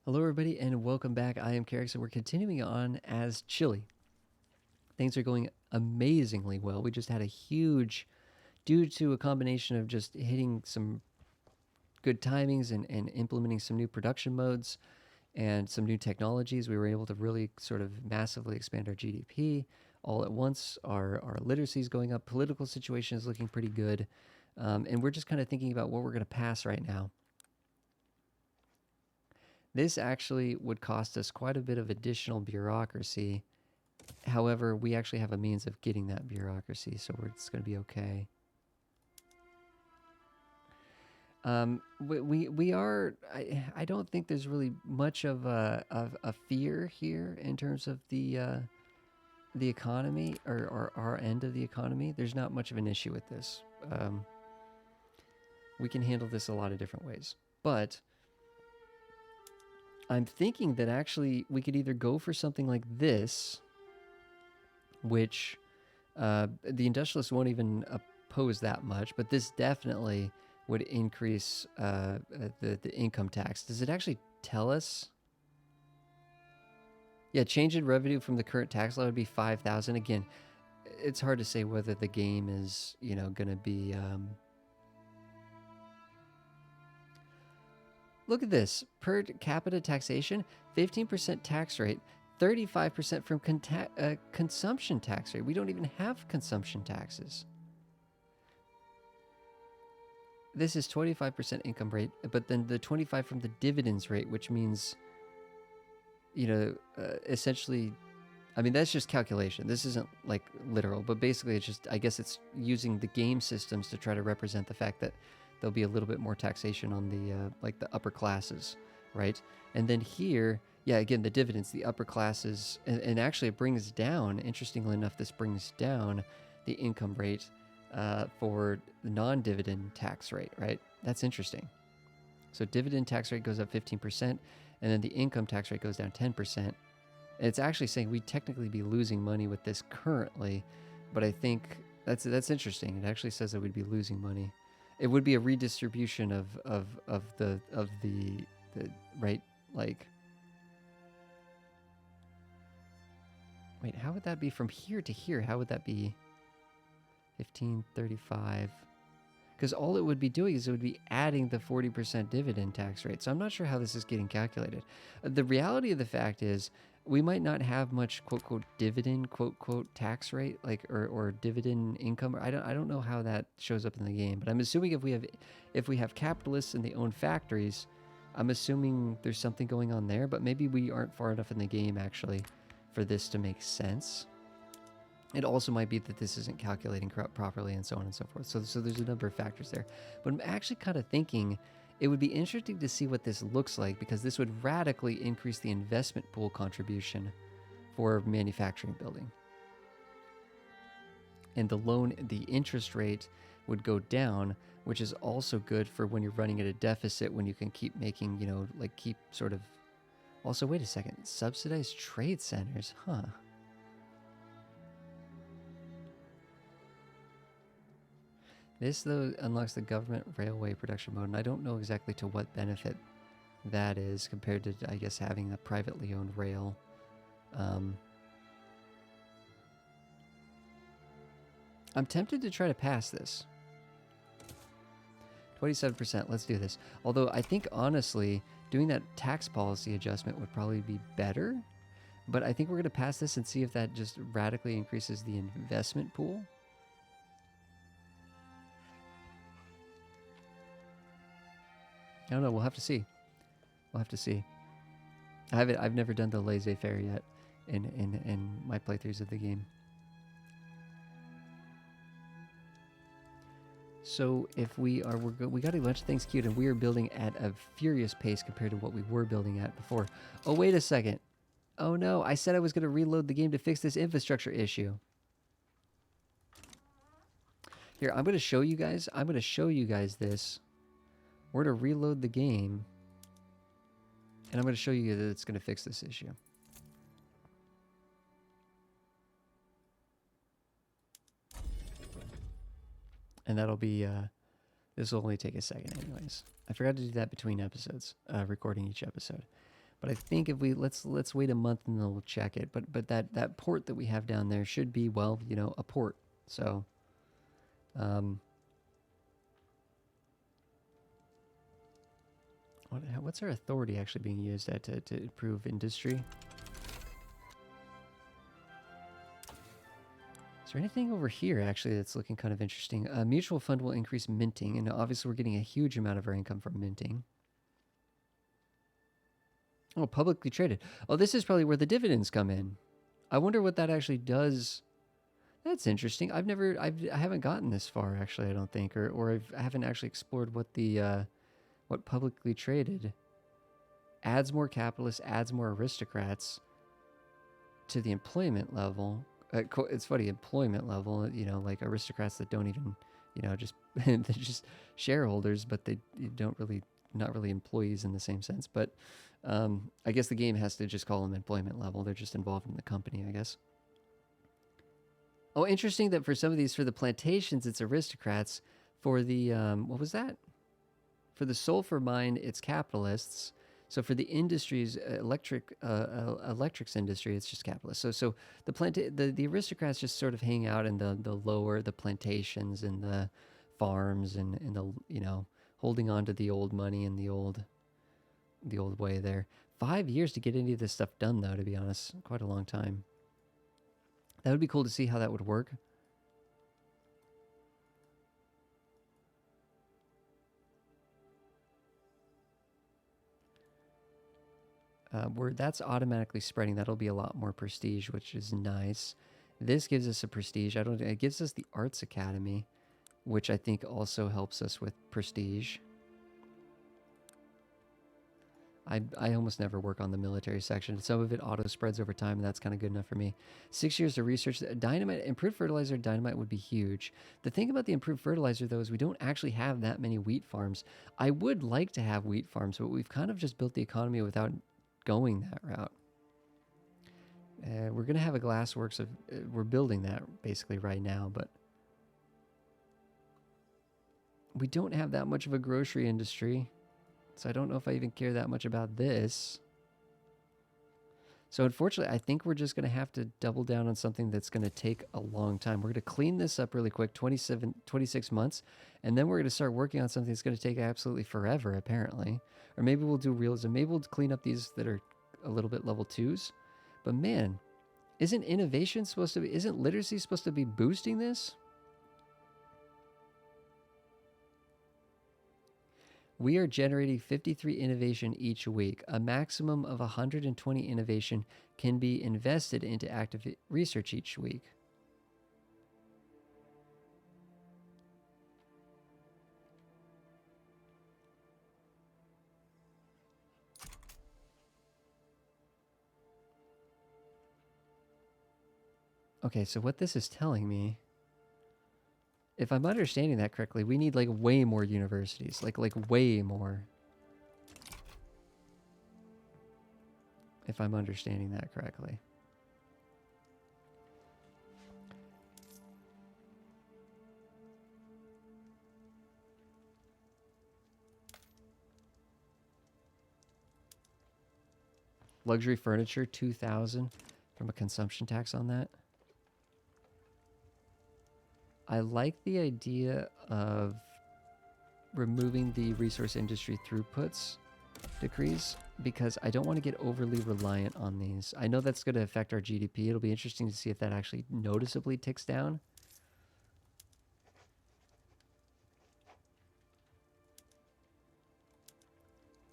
Hello, everybody, and welcome back. I am Carrick, and we're continuing on as Chile. Things are going amazingly well. We just had a huge, due to a combination of just hitting some good timings and implementing some new production modes and some new technologies, we were able to really sort of massively expand our GDP all at once. Our literacy is going up. Political situation is looking pretty good. And we're just kind of thinking about what we're going to pass right now. This actually would cost us quite a bit of additional bureaucracy. However, we actually have a means of getting that bureaucracy, so it's going to be okay. We are. I don't think there's really much of a fear here in terms of the economy or our end of the economy. There's not much of an issue with this. We can handle this a lot of different ways, but I'm thinking that actually we could either go for something like this, which the industrialists won't even oppose that much, but this definitely would increase the income tax. Does it actually tell us? Yeah, change in revenue from the current tax law would be 5,000. Again, it's hard to say whether the game is going to be. Look at this per capita taxation, 15% tax rate, 35% from consumption tax rate. We don't even have consumption taxes. This is 25% income rate, but then the 25 from the dividends rate, which means, essentially, I mean, that's just calculation. This isn't like literal, but basically it's just, I guess it's using the game systems to try to represent the fact that there'll be a little bit more taxation on the, like the upper classes, right? And then here, yeah, again, the dividends, the upper classes, and actually it brings down, interestingly enough, this brings down the income rate for the non-dividend tax rate, right? That's interesting. So dividend tax rate goes up 15%, and then the income tax rate goes down 10%. And it's actually saying we'd technically be losing money with this currently, but I think that's interesting. It actually says that we'd be losing money. It would be a redistribution of the right, like, wait, how would that be from here to here? How would that be 1535? Because all it would be doing is it would be adding the 40% dividend tax rate. So I'm not sure how this is getting calculated. The reality of the fact is we might not have much quote quote dividend quote quote tax rate, like or dividend income. I don't know how that shows up in the game, but I'm assuming if we have capitalists and they own factories, I'm assuming there's something going on there, but maybe we aren't far enough in the game actually for this to make sense. It also might be that this isn't calculating properly and so on and so forth. So there's a number of factors there. But I'm actually kind of thinking it would be interesting to see what this looks like, because this would radically increase the investment pool contribution for manufacturing building. And the interest rate would go down, which is also good for when you're running at a deficit, when you can keep making, keep sort of... Also, wait a second, subsidized trade centers, huh? This, though, unlocks the government railway production mode, and I don't know exactly to what benefit that is compared to, I guess, having a privately owned rail. I'm tempted to try to pass this. 27%, let's do this. Although I think, honestly, doing that tax policy adjustment would probably be better. But I think we're going to pass this and see if that just radically increases the investment pool. I don't know. We'll have to see. We'll have to see. I've never done the laissez-faire yet in my playthroughs of the game. So if we got a bunch of things queued, and we are building at a furious pace compared to what we were building at before. Oh, wait a second. Oh no, I said I was going to reload the game to fix this infrastructure issue. Here, I'm going to show you guys. I'm going to show you guys this. We're to reload the game, and I'm going to show you that it's going to fix this issue. And that'll be, this will only take a second anyways. I forgot to do that between episodes, recording each episode. But I think if we let's wait a month and then we'll check it. But that port that we have down there should be, well, a port. So um, what's our authority actually being used at to improve industry? Is there anything over here actually that's looking kind of interesting? A mutual fund will increase minting, and obviously we're getting a huge amount of our income from minting. Oh, publicly traded. Oh, this is probably where the dividends come in. I wonder what that actually does. That's interesting. I haven't gotten this far actually. I don't think, or I haven't actually explored what publicly traded adds more capitalists, adds more aristocrats to the employment level. It's funny, employment level. Like aristocrats that don't even, just they're just shareholders, but they don't really, not really employees in the same sense. But I guess the game has to just call them employment level. They're just involved in the company, I guess. Oh, interesting that for some of these, for the plantations, it's aristocrats. For the, what was that? For the sulfur mine, it's capitalists. So for the industries, electrics industry, it's just capitalists. So the aristocrats just sort of hang out in the plantations and the farms and the holding on to the old money and the old way there. 5 years to get any of this stuff done, though, to be honest, quite a long time. That would be cool to see how that would work. Where that's automatically spreading, that'll be a lot more prestige, which is nice. This gives us a prestige. It gives us the Arts Academy, which I think also helps us with prestige. I almost never work on the military section. Some of it auto spreads over time, and that's kind of good enough for me. 6 years to research dynamite. Improved fertilizer dynamite would be huge. The thing about the improved fertilizer, though, is we don't actually have that many wheat farms. I would like to have wheat farms, but we've kind of just built the economy without going that route. We're going to have a glassworks of... we're building that basically right now, but... we don't have that much of a grocery industry. So I don't know if I even care that much about this. So unfortunately, I think we're just going to have to double down on something that's going to take a long time. We're going to clean this up really quick, 26 months, and then we're going to start working on something that's going to take absolutely forever, apparently. Or maybe we'll do realism. Maybe we'll clean up these that are a little bit level 2s. But man, isn't literacy supposed to be boosting this? We are generating 53 innovation each week. A maximum of 120 innovation can be invested into active research each week. Okay, so what this is telling me, if I'm understanding that correctly, we need like way more universities, like way more. If I'm understanding that correctly. Luxury furniture, 2,000 from a consumption tax on that. I like the idea of removing the resource industry throughputs decrees because I don't want to get overly reliant on these. I know that's going to affect our GDP. It'll be interesting to see if that actually noticeably ticks down.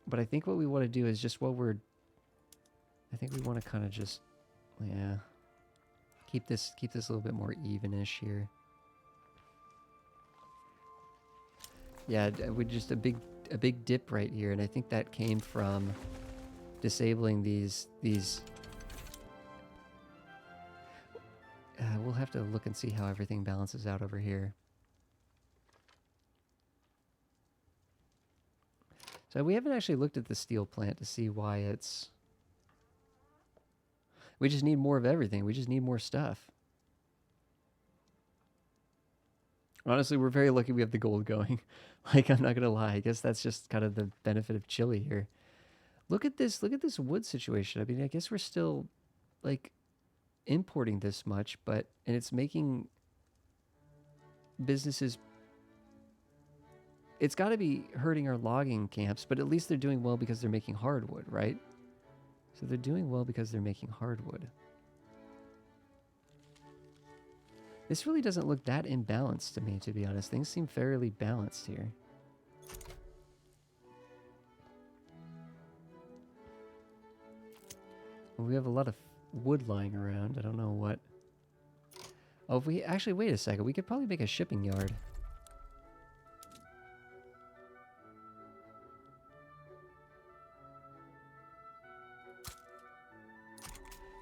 But I think what we want to do is just I think we want to kind of just, yeah, keep this a little bit more even-ish here. Yeah, we just a big dip right here, and I think that came from disabling these. We'll have to look and see how everything balances out over here. So we haven't actually looked at the steel plant to see why it's... We just need more of everything. We just need more stuff. Honestly, we're very lucky we have the gold going. Like, I'm not going to lie. I guess that's just kind of the benefit of Chile here. Look at this. Look at this wood situation. I mean, I guess we're still like importing this much, but and it's making businesses. It's got to be hurting our logging camps, but at least they're doing well because they're making hardwood, right? So they're doing well because they're making hardwood. This really doesn't look that imbalanced to me, to be honest. Things seem fairly balanced here. We have a lot of wood lying around. I don't know what. Oh, if we actually wait a second, we could probably make a shipping yard.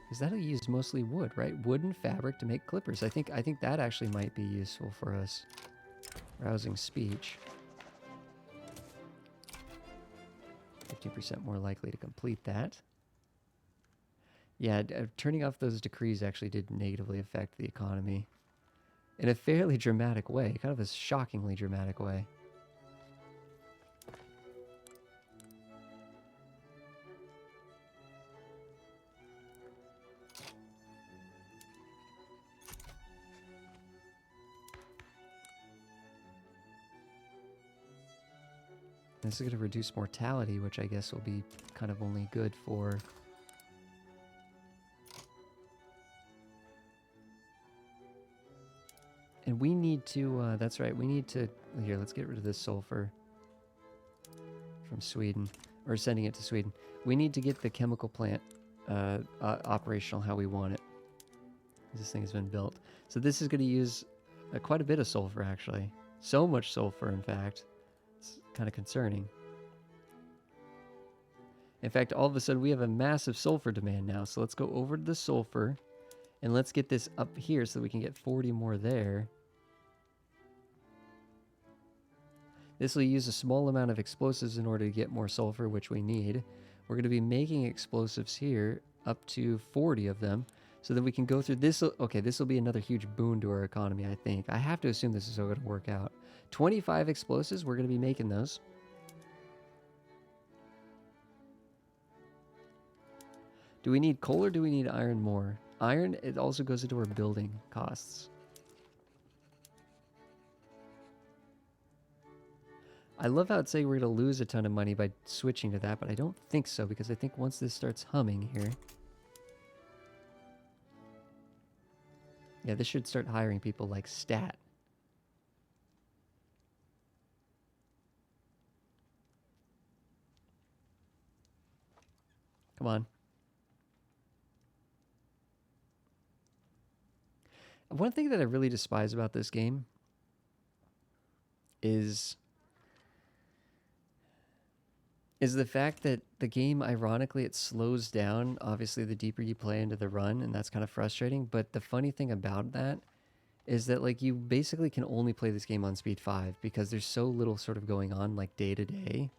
Because that'll use mostly wood, right? Wood and fabric to make clippers. I think that actually might be useful for us. Rousing speech. 15% more likely to complete that. Yeah, turning off those decrees actually did negatively affect the economy. In a fairly dramatic way. Kind of a shockingly dramatic way. This is going to reduce mortality, which I guess will be kind of only good for... And we need to, that's right, we need to... Here, let's get rid of this sulfur from Sweden. Or sending it to Sweden. We need to get the chemical plant operational how we want it. This thing has been built. So this is going to use quite a bit of sulfur, actually. So much sulfur, in fact. It's kind of concerning. In fact, all of a sudden we have a massive sulfur demand now. So let's go over to the sulfur and let's get this up here so that we can get 40 more there. This will use a small amount of explosives in order to get more sulfur, which we need. We're going to be making explosives here, up to 40 of them, so that we can go through this. Okay, this will be another huge boon to our economy, I think. I have to assume this is going to work out. 25 explosives, we're going to be making those. Do we need coal or do we need iron more? Iron, it also goes into our building costs. I love how it's saying we're going to lose a ton of money by switching to that, but I don't think so, because I think once this starts humming here... Yeah, this should start hiring people like stat. Come on. One thing that I really despise about this game is the fact that the game, ironically, it slows down, obviously, the deeper you play into the run, and that's kind of frustrating. But the funny thing about that is that, like, you basically can only play this game on speed 5 because there's so little sort of going on, like, day to day,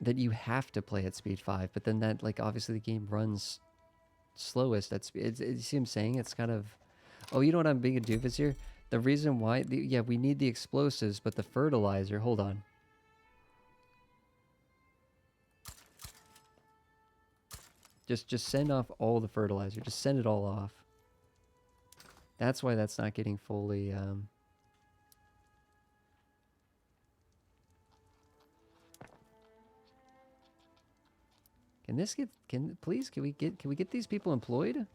that you have to play at speed 5. But then that, like, obviously the game runs slowest at speed. You see what I'm saying? It's kind of... Oh, you know what, I'm being a doofus here? The reason why... yeah, we need the explosives, but the fertilizer... Hold on. Just send off all the fertilizer. Just send it all off. That's why that's not getting fully... Can this get... Please, can we get these people employed?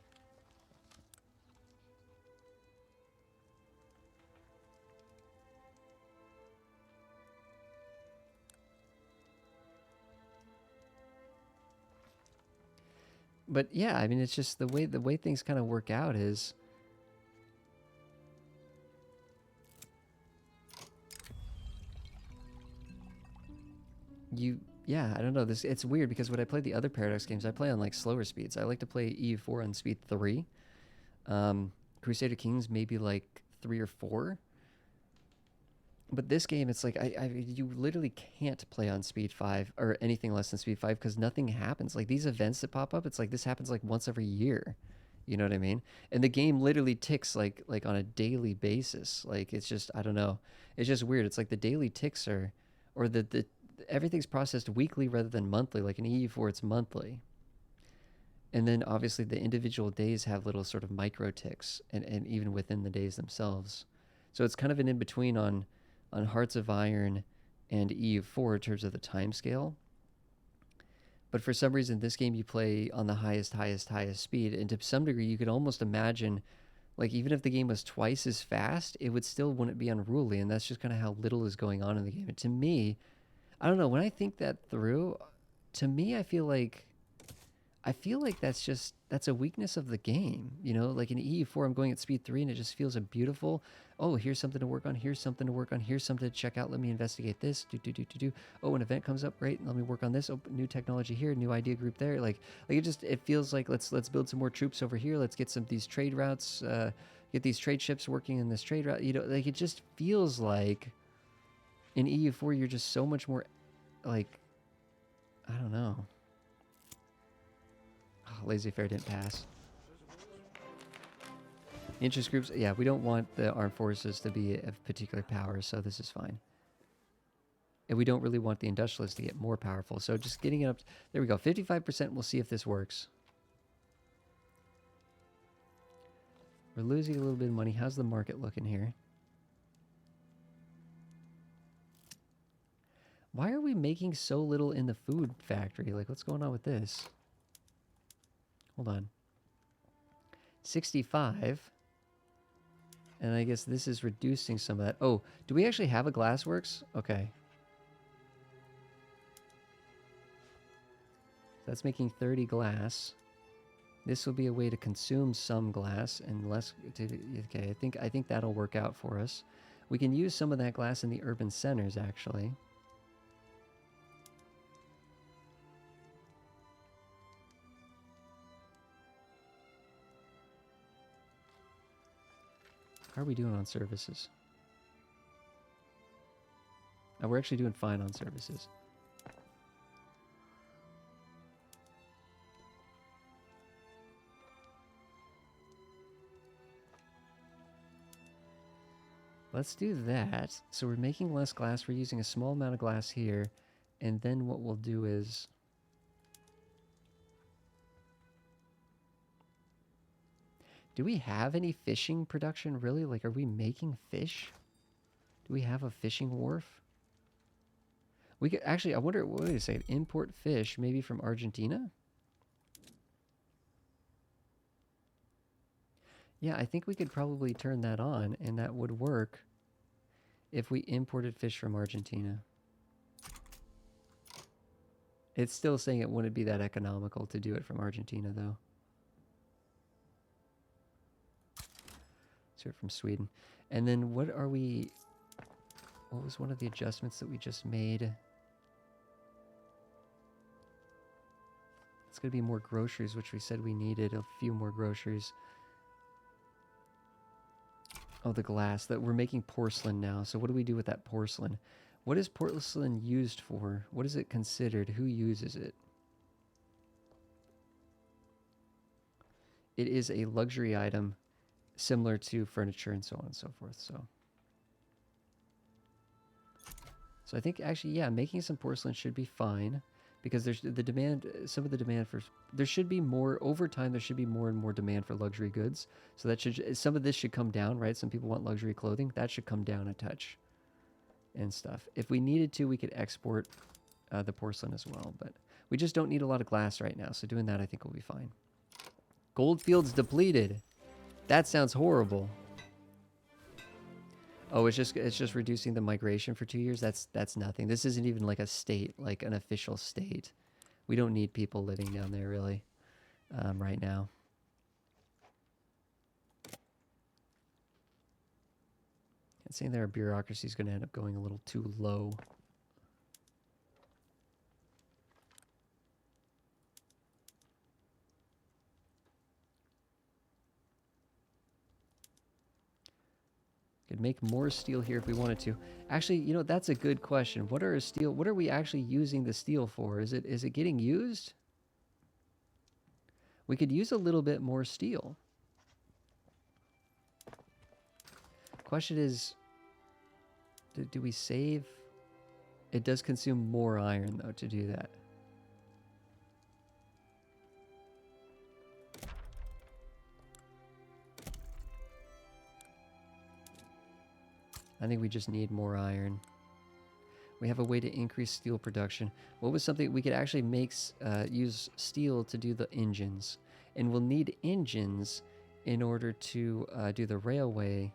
But yeah, I mean, it's just the way things kind of work out is... Yeah, I don't know. It's weird because when I play the other Paradox games, I play on like slower speeds. I like to play EU4 on speed 3. Crusader Kings maybe like 3 or 4. But this game, it's like you literally can't play on speed 5 or anything less than speed 5 because nothing happens. Like these events that pop up, it's like this happens like once every year. You know what I mean? And the game literally ticks like on a daily basis. Like it's just, I don't know. It's just weird. It's like the daily ticks are, or the everything's processed weekly rather than monthly. Like in EU4, it's monthly. And then obviously the individual days have little sort of micro ticks, and even within the days themselves. So it's kind of an in between on Hearts of Iron and EU4 in terms of the time scale. But for some reason, this game you play on the highest speed, and to some degree, you could almost imagine, like even if the game was twice as fast, it would still wouldn't be unruly, and that's just kind of how little is going on in the game. And to me, I don't know, when I think that through, to me, I feel like that's a weakness of the game. You know, like in EU4, I'm going at speed 3, and it just feels a beautiful. Oh, here's something to work on. Here's something to work on. Here's something to check out. Let me investigate this. Do. Oh, an event comes up. Great. Let me work on this. Oh, new technology here. New idea group there. Like it feels like let's build some more troops over here. Let's get these trade routes. Get these trade ships working in this trade route. You know, like it just feels like in EU4 you're just so much more, like, I don't know. Oh, laissez-faire didn't pass. Interest groups, yeah, we don't want the armed forces to be of particular power, so this is fine. And we don't really want the industrialists to get more powerful, so just getting it up. There we go, 55%. We'll see if this works. We're losing a little bit of money. How's the market looking here? Why are we making so little in the food factory? Like, what's going on with this? Hold on. 65. And I guess this is reducing some of that. Oh, do we actually have a glassworks? Okay. That's making 30 glass. This will be a way to consume some glass and less. Okay, I think that'll work out for us. We can use some of that glass in the urban centers, actually. How are we doing on services? Oh, we're actually doing fine on services. Let's do that. So we're making less glass. We're using a small amount of glass here. And then what we'll do is... Do we have any fishing production, really? Like, are we making fish? Do we have a fishing wharf? We could actually, I wonder, wait a second, import fish maybe from Argentina? Yeah, I think we could probably turn that on, and that would work if we imported fish from Argentina. It's still saying it wouldn't be that economical to do it from Argentina, though. Let's hear it from Sweden. And then what are we... What was one of the adjustments that we just made? It's going to be more groceries, which we said we needed. A few more groceries. Oh, the glass. That we're making porcelain now. So what do we do with that porcelain? What is porcelain used for? What is it considered? Who uses it? It is a luxury item similar to furniture and so on and so forth. So I think actually, yeah, making some porcelain should be fine because there's the demand, some of the demand for, there should be more, over time, there should be more and more demand for luxury goods. So that should, some of this should come down, right? Some people want luxury clothing. That should come down a touch and stuff. If we needed to, we could export the porcelain as well, but we just don't need a lot of glass right now. So doing that, I think will be fine. Goldfields depleted. That sounds horrible. Oh, it's just reducing the migration for 2 years. That's nothing. This isn't even like a state, like an official state. We don't need people living down there really, right now. I'm saying their bureaucracy is going to end up going a little too low. Could make more steel here if we wanted to. Actually, you know, that's a good question. What are we actually using the steel for? Is it getting used? We could use a little bit more steel. Question is, do we save It does consume more iron, though, to do that. I think we just need more iron. We have a way to increase steel production. What was something we could actually make, use steel to do the engines. And we'll need engines in order to do the railway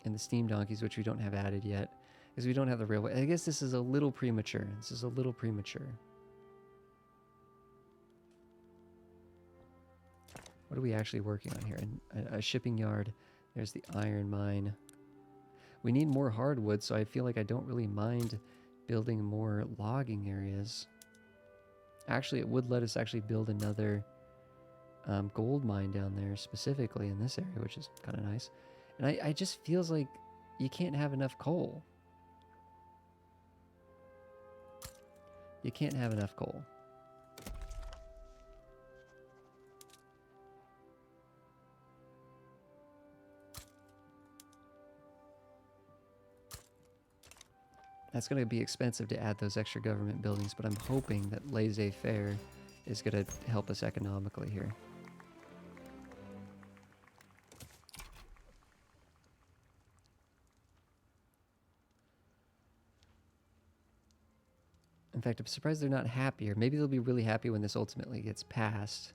and the steam donkeys, which we don't have added yet. Because we don't have the railway. I guess this is a little premature. This is a little premature. What are we actually working on here? A shipping yard. There's the iron mine. We need more hardwood, so I feel like I don't really mind building more logging areas. Actually, it would let us actually build another gold mine down there, specifically in this area, which is kind of nice. And I just feels like you can't have enough coal. You can't have enough coal. That's going to be expensive to add those extra government buildings, but I'm hoping that laissez-faire is going to help us economically here. In fact, I'm surprised they're not happier. Maybe they'll be really happy when this ultimately gets passed.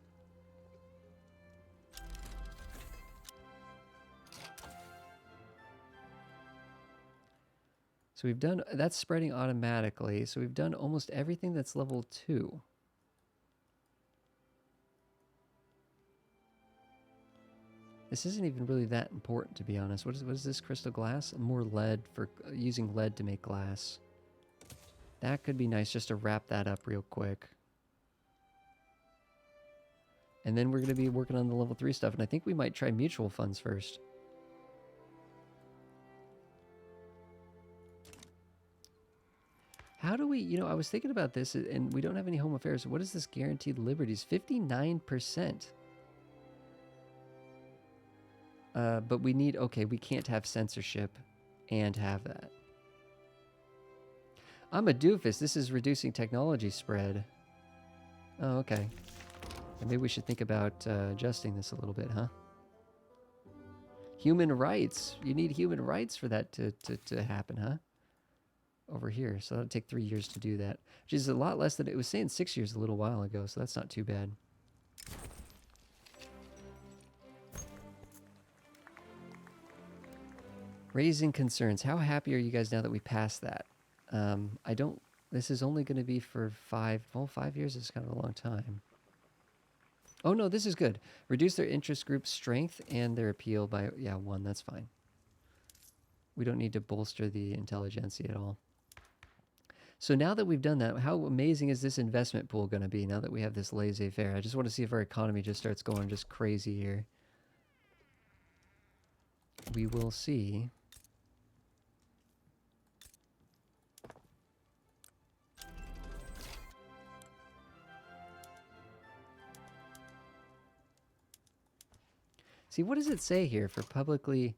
So we've done, that's spreading automatically. So we've done almost everything that's level 2. This isn't even really that important, to be honest. What is this crystal glass? More lead for using lead to make glass. That could be nice just to wrap that up real quick. And then we're going to be working on the level 3 stuff. And I think we might try mutual funds first. How do we, you know, I was thinking about this, and we don't have any home affairs. What is this guaranteed liberties? 59%. But we need, okay, we can't have censorship and have that. I'm a doofus. This is reducing technology spread. Oh, okay. And maybe we should think about adjusting this a little bit, huh? Human rights. You need human rights for that to happen, huh? Over here. So that'll take 3 years to do that. Which is a lot less than it was saying 6 years a little while ago, so that's not too bad. Raising concerns. How happy are you guys now that we passed that? I don't... This is only going to be for 5... Well, 5 years is kind of a long time. Oh, no, this is good. Reduce their interest group strength and their appeal by... Yeah, 1. That's fine. We don't need to bolster the intelligentsia at all. So now that we've done that, how amazing is this investment pool going to be now that we have this laissez-faire? I just want to see if our economy just starts going just crazy here. We will see. See, what does it say here for publicly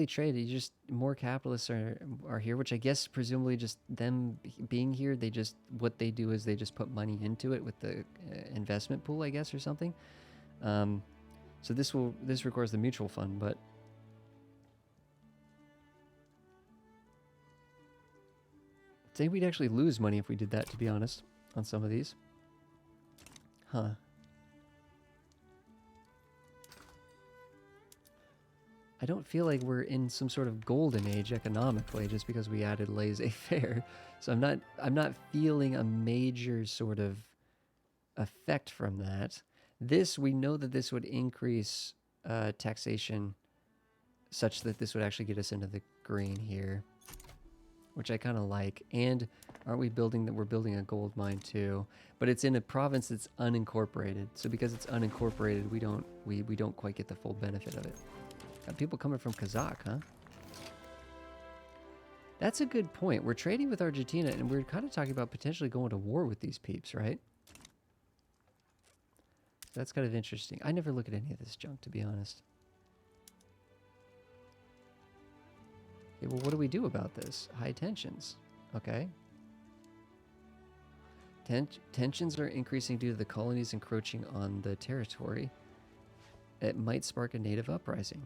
traded? You just, more capitalists are here, which I guess presumably just them being here, they just, what they do is they just put money into it with the investment pool, I guess, or something. So this requires the mutual fund, but I think we'd actually lose money if we did that, to be honest, on some of these. Huh. I don't feel like we're in some sort of golden age economically just because we added laissez-faire. So I'm not feeling a major sort of effect from that. This, we know that this would increase taxation such that this would actually get us into the green here, which I kind of like. And aren't we building that? We're building a gold mine too, but it's in a province that's unincorporated. So because it's unincorporated, we don't quite get the full benefit of it. Got people coming from Kazakh, huh? That's a good point. We're trading with Argentina, and we're kind of talking about potentially going to war with these peeps, right? That's kind of interesting. I never look at any of this junk, to be honest. Okay, well, what do we do about this? High tensions. Okay. Tensions are increasing due to the colonies encroaching on the territory. It might spark a native uprising.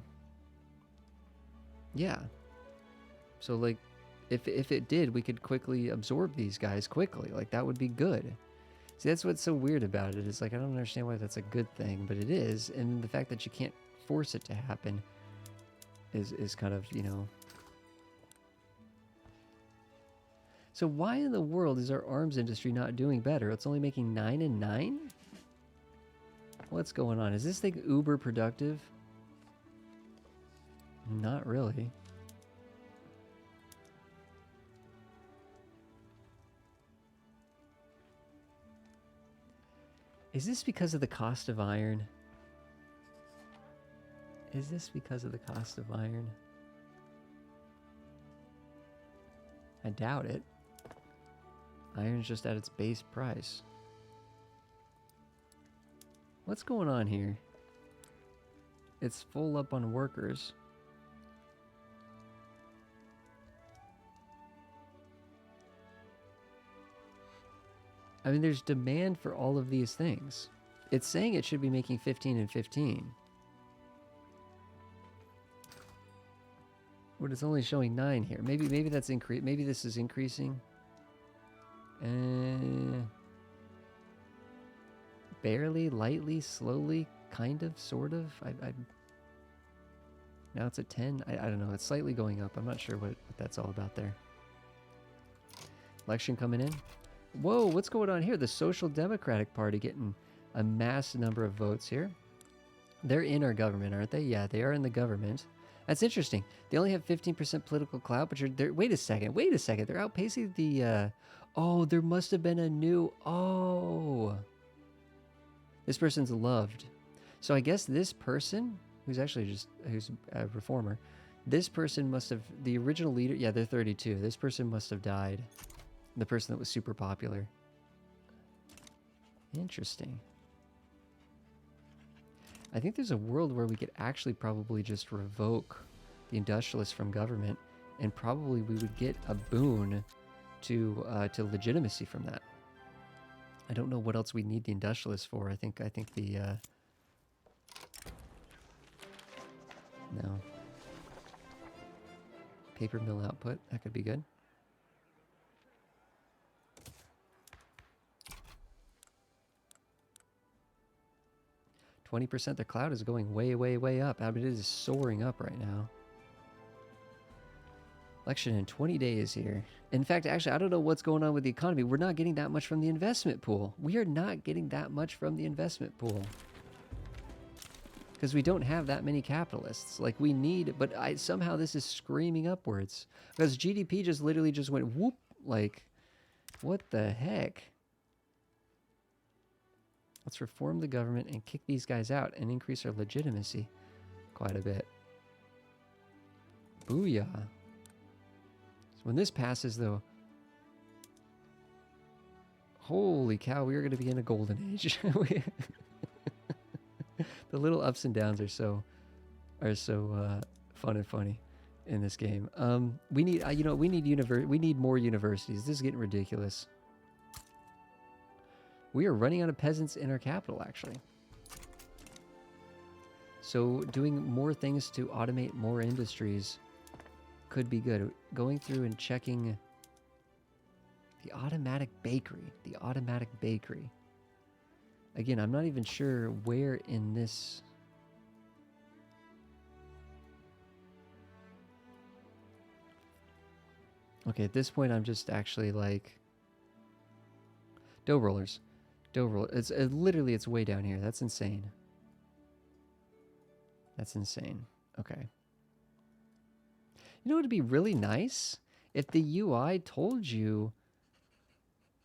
Yeah. So, like, if it did, we could quickly absorb these guys quickly. Like, that would be good. See, that's what's so weird about it. Is like, I don't understand why that's a good thing, but it is. And the fact that you can't force it to happen is kind of, you know. So why in the world is our arms industry not doing better? It's only making 9 and 9? What's going on? Is this thing uber productive? Not really. Is this because of the cost of iron? Is this because of the cost of iron? I doubt it. Iron's just at its base price. What's going on here? It's full up on workers. I mean, there's demand for all of these things. It's saying it should be making 15 and 15. But it's only showing 9 here. Maybe that's increase. Maybe this is increasing. Barely, lightly, slowly, kind of, sort of. Now it's at 10. I don't know. It's slightly going up. I'm not sure what that's all about there. Election coming in. Whoa, what's going on here? The Social Democratic Party getting a mass number of votes here. They're in our government, aren't they? Yeah, they are in the government. That's interesting. They only have 15% political clout, but they're... Wait a second. They're outpacing the... Oh, there must have been a new... Oh. This person's loved. So I guess this person, who's a reformer, this person must have... The original leader... Yeah, they're 32. This person must have died. The person that was super popular. Interesting. I think there's a world where we could actually probably just revoke the industrialists from government, and probably we would get a boon to legitimacy from that. I don't know what else we need the industrialists for. I think the no. Paper mill output, that could be good. %, the cloud is going way, way, way up. I mean, it is soaring up right now. Election in 20 days here. In fact, actually, I don't know what's going on with the economy. We're not getting that much from the investment pool. We are not getting that much from the investment pool. Because we don't have that many capitalists. Like, we need... But somehow this is screaming upwards. Because GDP just literally just went whoop. Like, what the heck? Let's reform the government and kick these guys out and increase our legitimacy quite a bit. Booyah. So when this passes, though, holy cow, we are going to be in a golden age. The little ups and downs are so fun and funny in this game. We need we need more universities. This is getting ridiculous. We are running out of peasants in our capital, actually. So doing more things to automate more industries could be good. Going through and checking the automatic bakery. Again, I'm not even sure where in this... Okay, at this point, I'm just actually like... Dough rollers. It's literally, it's way down here. That's insane. Okay. You know what would be really nice? If the UI told you,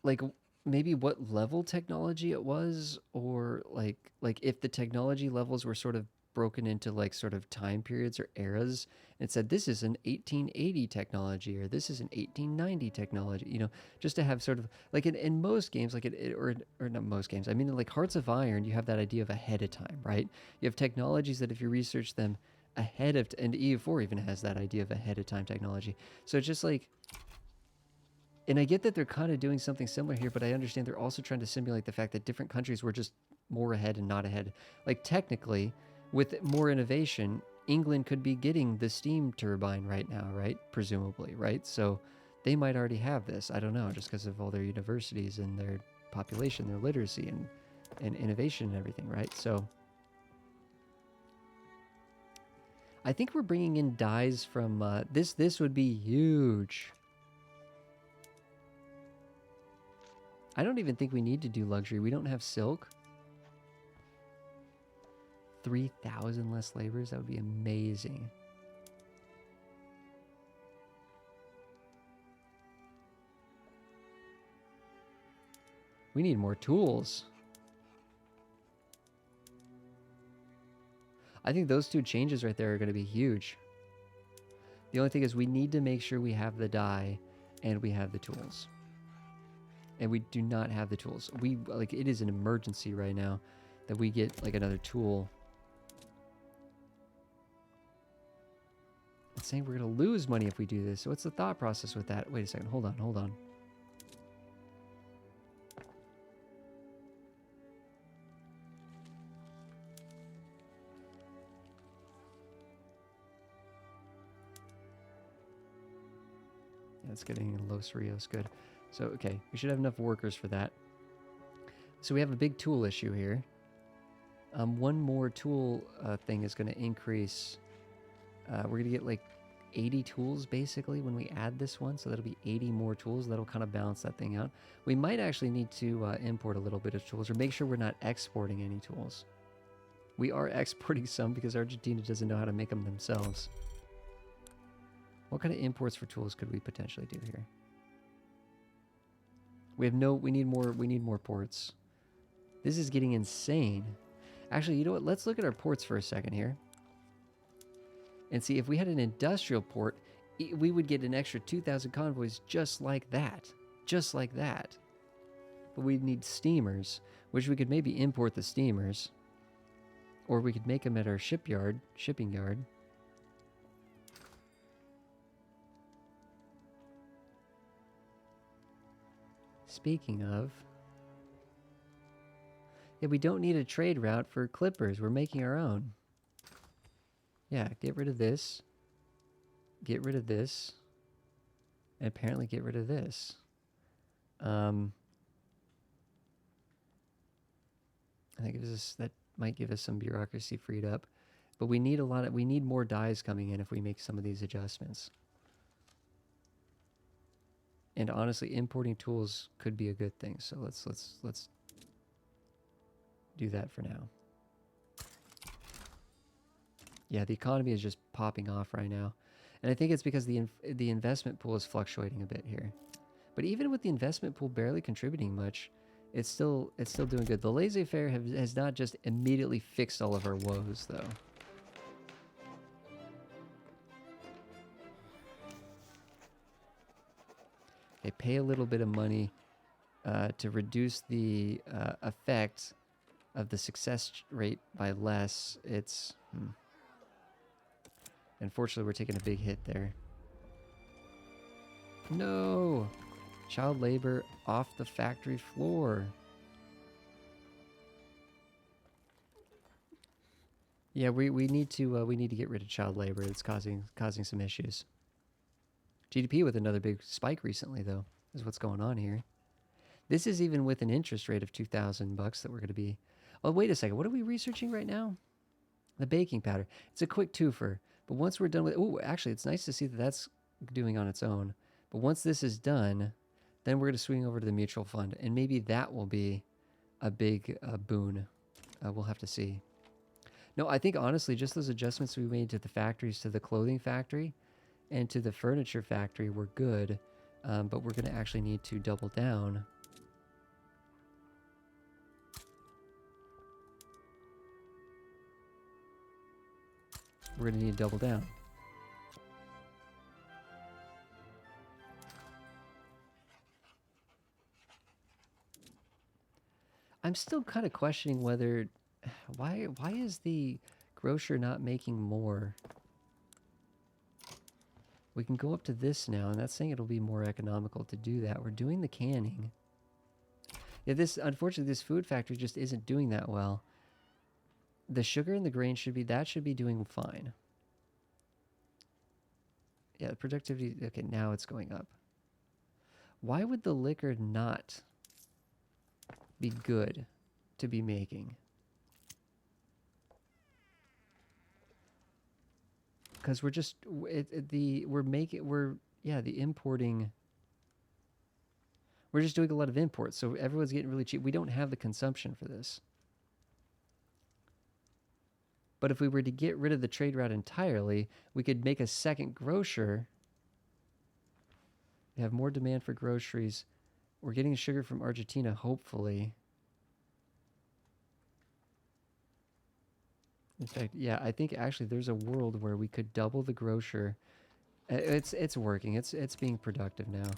like, maybe what level technology it was, or like if the technology levels were sort of broken into like sort of time periods or eras, and it said this is an 1880 technology or this is an 1890 technology, you know, just to have sort of like in most games, like or not most games, I mean, like Hearts of Iron, you have that idea of ahead of time, right? You have technologies that if you research them ahead of, and EU4 even has that idea of ahead of time technology. So it's just like, and I get that they're kind of doing something similar here, but I understand they're also trying to simulate the fact that different countries were just more ahead and not ahead. Like technically, with more innovation, England could be getting the steam turbine right now, right? Presumably, right? So they might already have this. I don't know, just because of all their universities and their population, their literacy and innovation and everything, right? So I think we're bringing in dyes from this would be huge. I don't even think we need to do luxury. We don't have silk. 3,000 less laborers. That would be amazing. We need more tools. I think those two changes right there are going to be huge. The only thing is we need to make sure we have the dye and we have the tools. And we do not have the tools. We, like, it is an emergency right now that we get, like, another tool. It's saying we're going to lose money if we do this. So what's the thought process with that? Wait a second. Hold on, hold on. Yeah, it's getting Los Rios. Good. So, okay. We should have enough workers for that. So we have a big tool issue here. One more tool thing is going to increase. We're going to get like 80 tools basically when we add this one. So that'll be 80 more tools. That'll kind of balance that thing out. We might actually need to import a little bit of tools or make sure we're not exporting any tools. We are exporting some because Argentina doesn't know how to make them themselves. What kind of imports for tools could we potentially do here? We need more ports. This is getting insane. Actually, you know what? Let's look at our ports for a second here. And see, if we had an industrial port, we would get an extra 2,000 convoys just like that. Just like that. But we'd need steamers, which we could maybe import the steamers. Or we could make them at our shipping yard. Speaking of... yeah, we don't need a trade route for clippers. We're making our own. Yeah, get rid of this. Get rid of this. And apparently get rid of this. I think that might give us some bureaucracy freed up. But we need we need more dyes coming in if we make some of these adjustments. And honestly, importing tools could be a good thing. So let's do that for now. Yeah, the economy is just popping off right now. And I think it's because the investment pool is fluctuating a bit here. But even with the investment pool barely contributing much, it's still doing good. The laissez-faire has not just immediately fixed all of our woes, though. Okay, pay a little bit of money to reduce the effect of the success rate by less. It's... Unfortunately, we're taking a big hit there. No! Child labor off the factory floor. Yeah, we need to get rid of child labor. It's causing some issues. GDP with another big spike recently, though, is what's going on here. This is even with an interest rate of $2,000 that we're going to be... Oh, wait a second. What are we researching right now? The baking powder. It's a quick twofer. But once we're done with... Oh, actually, it's nice to see that that's doing on its own. But once this is done, then we're going to swing over to the mutual fund. And maybe that will be a big boon. We'll have to see. No, I think, honestly, just those adjustments we made to the factories, to the clothing factory, and to the furniture factory were good. But we're going to actually need to double down. We're going to need to double down. I'm still kind of questioning whether... Why is the grocer not making more? We can go up to this now, and that's saying it'll be more economical to do that. We're doing the canning. Yeah, unfortunately, this food factory just isn't doing that well. The sugar and the grain should be doing fine. Yeah, the productivity, okay, now it's going up. Why would the liquor not be good to be making? Because we're just, the importing, we're just doing a lot of imports, so everyone's getting really cheap. We don't have the consumption for this. But if we were to get rid of the trade route entirely, we could make a second grocer. We have more demand for groceries. We're getting sugar from Argentina, hopefully. In fact, yeah, I think actually there's a world where we could double the grocer. It's working. It's being productive now.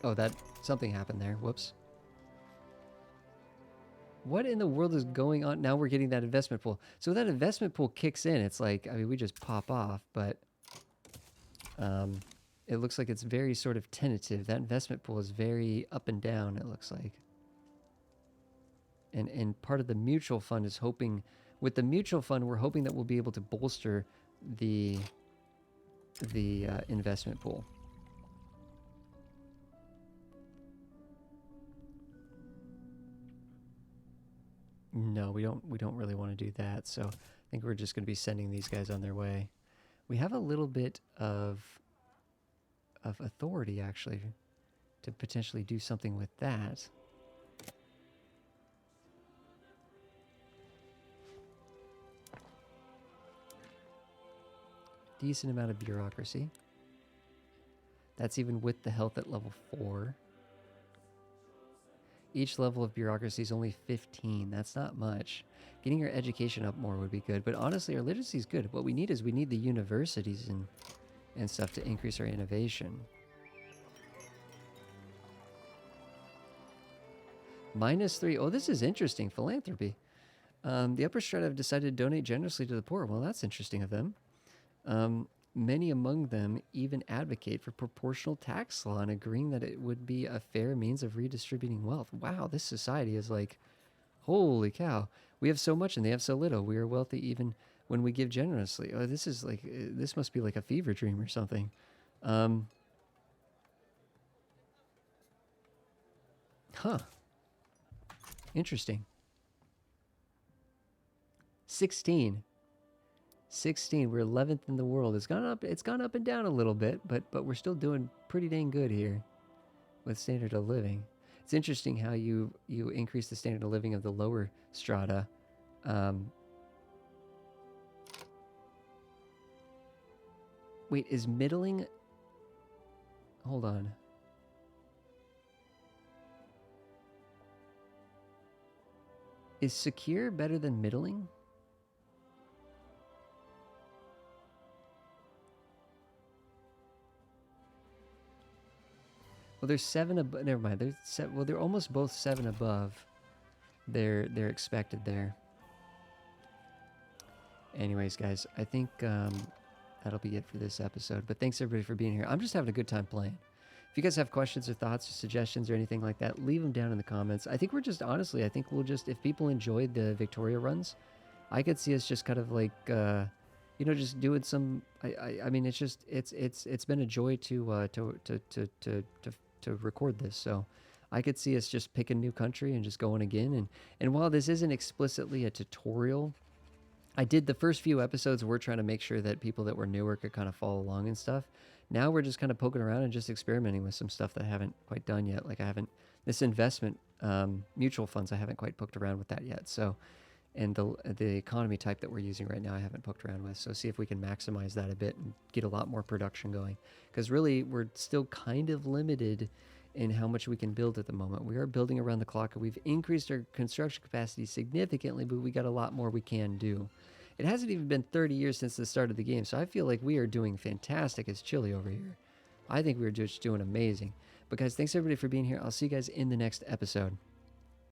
Oh, something happened there. Whoops. What in the world is going on? Now we're getting that investment pool. So that investment pool kicks in. It's like, I mean, we just pop off, but it looks like it's very sort of tentative. That investment pool is very up and down, it looks like. And part of the mutual fund is hoping, with the mutual fund, we're hoping that we'll be able to bolster the investment pool. No, we don't really want to do that. So I think we're just going to be sending these guys on their way. We have a little bit of authority actually to potentially do something with that. Decent amount of bureaucracy. That's even with the health at level 4. Each level of bureaucracy is only 15. That's not much. Getting our education up more would be good. But honestly, our literacy is good. What we need is the universities and stuff to increase our innovation. -3. Oh, this is interesting. Philanthropy. The upper strata have decided to donate generously to the poor. Well, that's interesting of them. Many among them even advocate for proportional tax law and agreeing that it would be a fair means of redistributing wealth. Wow, this society is like, holy cow. We have so much and they have so little. We are wealthy even when we give generously. Oh, this must be like a fever dream or something. Huh. Interesting. 16. We're 11th in the world. It's gone up and down a little bit, but we're still doing pretty dang good here with standard of living. It's interesting how you increase the standard of living of the lower strata. Wait, is middling? Hold on. Is secure better than middling? Well, there's 7 above. Never mind. They're almost both 7 above. They're expected there. Anyways, guys, I think that'll be it for this episode. But thanks everybody for being here. I'm just having a good time playing. If you guys have questions or thoughts or suggestions or anything like that, leave them down in the comments. I think we'll just if people enjoyed the Victoria runs, I could see us just kind of like just doing some. I mean, it's been a joy to record this. So I could see us just pick a new country and just going again. And while this isn't explicitly a tutorial, I did the first few episodes. We're trying to make sure that people that were newer could kind of follow along and stuff. Now we're just kind of poking around and just experimenting with some stuff that I haven't quite done yet. Like this investment mutual funds, I haven't quite poked around with that yet. So, and the economy type that we're using right now, I haven't poked around with. So see if we can maximize that a bit and get a lot more production going. Because really, we're still kind of limited in how much we can build at the moment. We are building around the clock. We've increased our construction capacity significantly, but we got a lot more we can do. It hasn't even been 30 years since the start of the game, so I feel like we are doing fantastic as Chile over here. I think we're just doing amazing. But guys, thanks everybody for being here. I'll see you guys in the next episode.